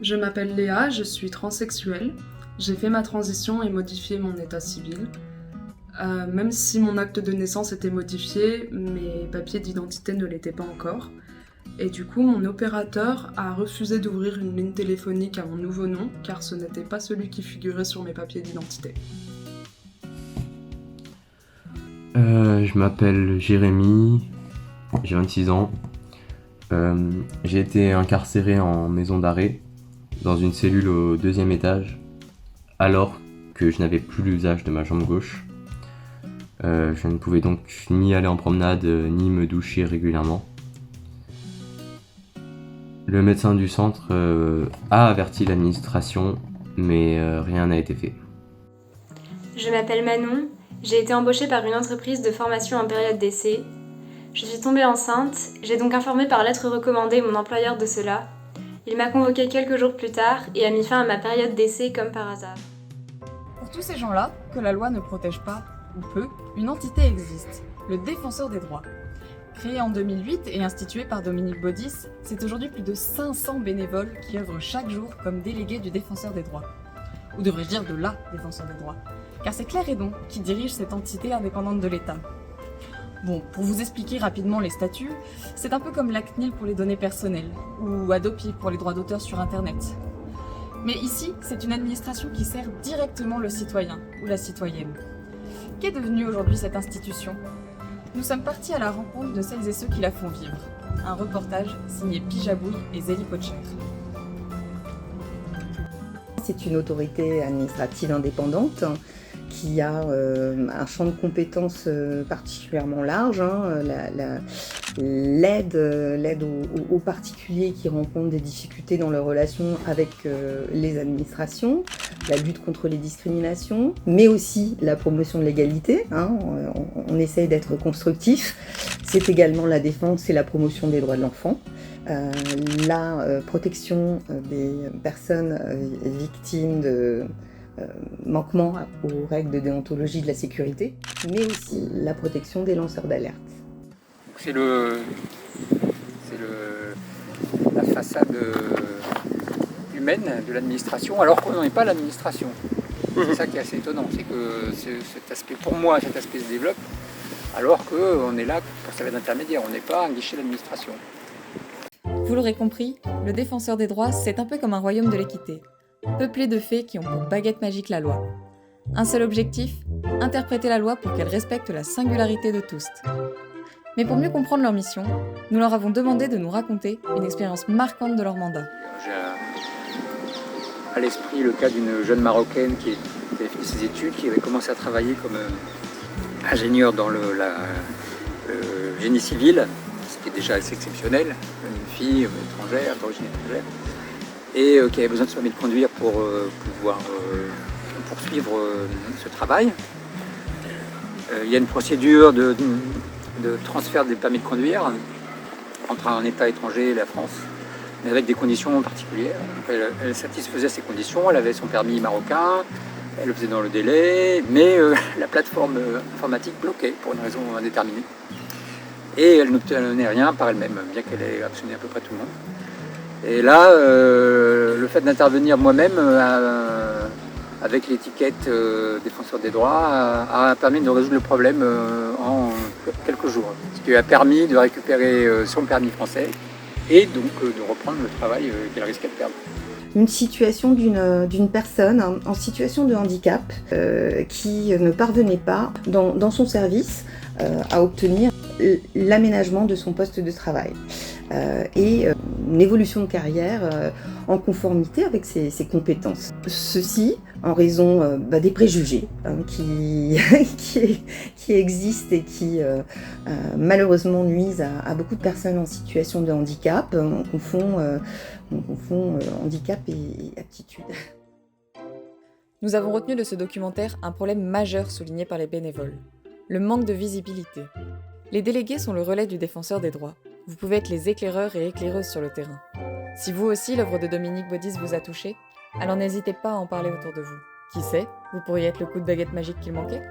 Je m'appelle Léa, je suis transsexuelle. J'ai fait ma transition et modifié mon état civil. Même si mon acte de naissance était modifié, mes papiers d'identité ne l'étaient pas encore. Et du coup, mon opérateur a refusé d'ouvrir une ligne téléphonique à mon nouveau nom, car ce n'était pas celui qui figurait sur mes papiers d'identité. Je m'appelle Jérémy, j'ai 26 ans. J'ai été incarcéré en maison d'arrêt, dans une cellule au 2e étage, alors que je n'avais plus l'usage de ma jambe gauche. Je ne pouvais donc ni aller en promenade, ni me doucher régulièrement. Le médecin du centre a averti l'administration, mais rien n'a été fait. Je m'appelle Manon, j'ai été embauchée par une entreprise de formation en période d'essai. Je suis tombée enceinte, j'ai donc informé par lettre recommandée mon employeur de cela. Il m'a convoquée quelques jours plus tard et a mis fin à ma période d'essai comme par hasard. Pour tous ces gens-là, que la loi ne protège pas, ou peu, une entité existe, le Défenseur des droits. Créé en 2008 et institué par Dominique Baudis, c'est aujourd'hui plus de 500 bénévoles qui œuvrent chaque jour comme délégués du Défenseur des droits. Ou devrais-je dire de la Défenseur des droits, car c'est Claire Hédon qui dirige cette entité indépendante de l'État. Bon, pour vous expliquer rapidement les statuts, c'est un peu comme la CNIL pour les données personnelles, ou Adopi pour les droits d'auteur sur Internet. Mais ici, c'est une administration qui sert directement le citoyen ou la citoyenne. Qu'est devenue aujourd'hui cette institution ? Nous sommes partis à la rencontre de celles et ceux qui la font vivre. Un reportage signé Pijabouille et Zélie Pocher. C'est une autorité administrative indépendante qui a un champ de compétences particulièrement large. L'aide aux particuliers qui rencontrent des difficultés dans leurs relations avec les administrations, la lutte contre les discriminations, mais aussi la promotion de l'égalité. On essaye d'être constructif. C'est également la défense et la promotion des droits de l'enfant. La protection des personnes victimes de manquements aux règles de déontologie de la sécurité, mais aussi la protection des lanceurs d'alerte. C'est la façade humaine de l'administration, alors qu'on n'est pas l'administration. C'est ça qui est assez étonnant, c'est que cet aspect, pour moi, cet aspect se développe, alors qu'on est là pour servir d'intermédiaire, on n'est pas un guichet d'administration. Vous l'aurez compris, le Défenseur des droits, c'est un peu comme un royaume de l'équité, peuplé de fées qui ont pour baguette magique la loi. Un seul objectif, interpréter la loi pour qu'elle respecte la singularité de tous. Mais pour mieux comprendre leur mission, nous leur avons demandé de nous raconter une expérience marquante de leur mandat. J'ai à l'esprit le cas d'une jeune Marocaine qui avait fini ses études, qui avait commencé à travailler comme ingénieure dans le génie civil, ce qui est déjà assez exceptionnel, une fille étrangère, d'origine étrangère, et qui avait besoin de se permis de conduire pour pouvoir poursuivre ce travail. Il y a une procédure de transfert des permis de conduire entre un État étranger et la France, mais avec des conditions particulières. Elle satisfaisait ces conditions, elle avait son permis marocain, elle le faisait dans le délai, mais la plateforme informatique bloquait pour une raison indéterminée. Et elle n'obtenait rien par elle-même, bien qu'elle ait actionné à peu près tout le monde. Et là, le fait d'intervenir moi-même avec l'étiquette Défenseur des droits a permis de résoudre le problème en quelques jours. Ce qui a permis de récupérer son permis français et donc de reprendre le travail qu'elle risquait de perdre. Une situation d'une personne en situation de handicap qui ne parvenait pas dans son service à obtenir l'aménagement de son poste de travail et une évolution de carrière en conformité avec ses compétences. Ceci en raison des préjugés qui existent et qui malheureusement nuisent à beaucoup de personnes en situation de handicap. On confond handicap et aptitude. Nous avons retenu de ce documentaire un problème majeur souligné par les bénévoles, le manque de visibilité. Les délégués sont le relais du Défenseur des droits. Vous pouvez être les éclaireurs et éclaireuses sur le terrain. Si vous aussi, l'œuvre de Dominique Baudis vous a touché, alors n'hésitez pas à en parler autour de vous. Qui sait, vous pourriez être le coup de baguette magique qu'il manquait ?